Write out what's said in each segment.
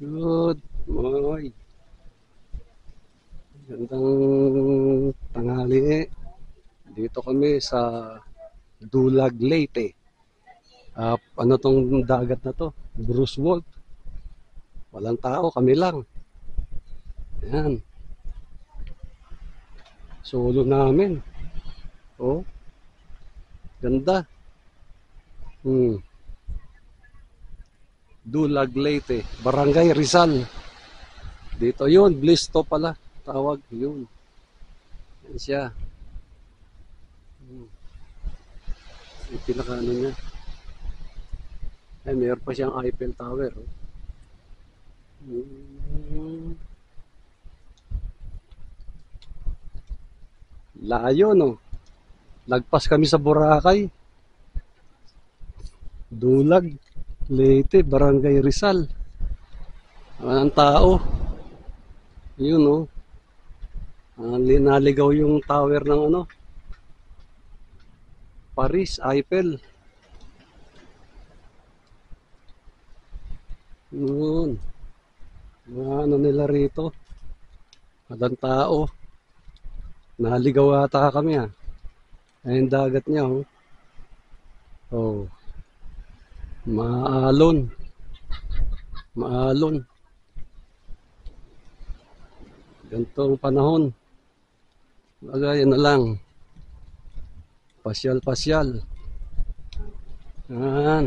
Good morning. Gandang tanghali. Dito kami sa Dulag, Leyte. Ano tong dagat na to? Bruce Wolf. Walang tao, kami lang. Yan. Solo namin. Oh, ganda. Hmm. Dulag, Leyte. Barangay Rizal. Dito yun. Blisto pala. Tawag yun. Yan siya. Hmm. Yung pinaka-ano niya. Ay, mayroon pa siyang Eiffel Tower. Oh. Hmm. Layo, no? Lagpas kami sa Boracay. Dulag, Leyte, Barangay Rizal. Walang tao. Yun, oh. Naligaw yung tower ng ano, Paris, Eiffel. Yun. Mga ano nila rito. Walang tao. Naligaw ata kami, ah. Ayun dagat niya, oh. Oh, maalon. Maalon. Gantong panahon. Bagay, ano lang. Pasyal-pasyal. Yan.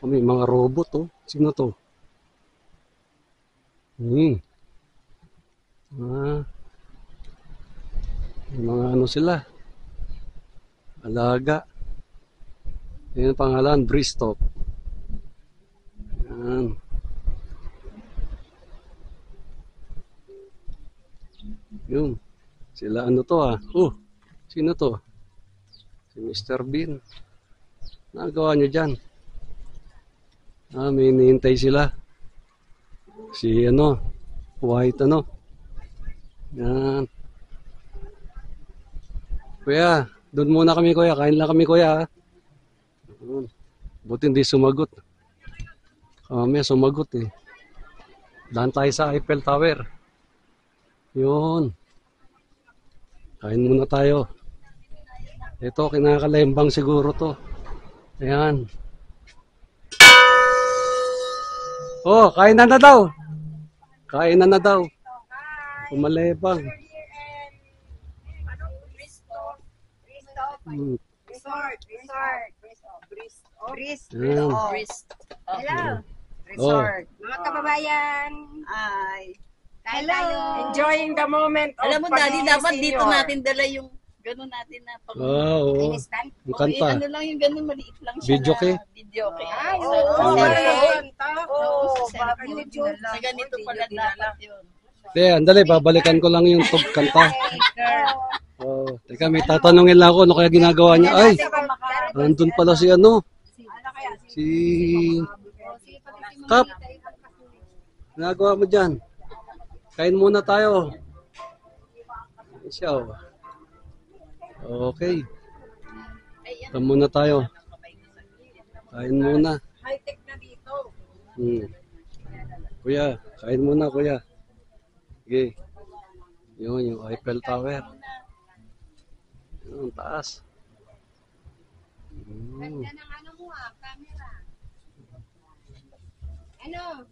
May mga robot, oh. Sino to? Hmm. Ah, mga ano sila. Alaga. Yan ang pangalan, Bristol. Yan. Yun. Sila ano to, ah. Sino to? Si Mr. Bean. Nagawa nyo dyan. May hinihintay sila. Si ano, White ano. Yan. Kuya, doon muna kami kuya. Kain lang kami kuya. Ah. Buti hindi sumagot. May sumagot eh. Daan tayo sa Eiffel Tower. Yun. Kain muna tayo. Ito, kinakalembang siguro to. Ayan. Oh, kain na daw. Kain na daw. Kumalebang. Hmm. Ayan. Hello, Oh, mga kababayan. Kain Hello. tayo. Enjoying the moment of Alam mo, Daddy, pagiging dapat dito senior. natin dala yung gano'n natin na pag... oo. Instant. Yung kanta. ano lang yung gano'n, maliit lang siya Video kay? na video kay. Ay, Sa- oo. sa Oo. cellphone. Oo, Sa baka cellphone. YouTube. Sa ganito pala dapat yun. Andali, babalikan ko lang yung kanta. Oh, teka, may tatanungin lang ako ano kaya ginagawa niya. Ay, nandun pala si ano. Si Kap. Ginagawa mo dyan. Kain muna tayo. Siya, oh. Okay. Kain muna tayo. Kain muna. High-tech na dito. Kuya, kain muna kuya. Sige. Yun, yung Eiffel Tower. Yun, taas. Ganda ng ano mo camera. Ano?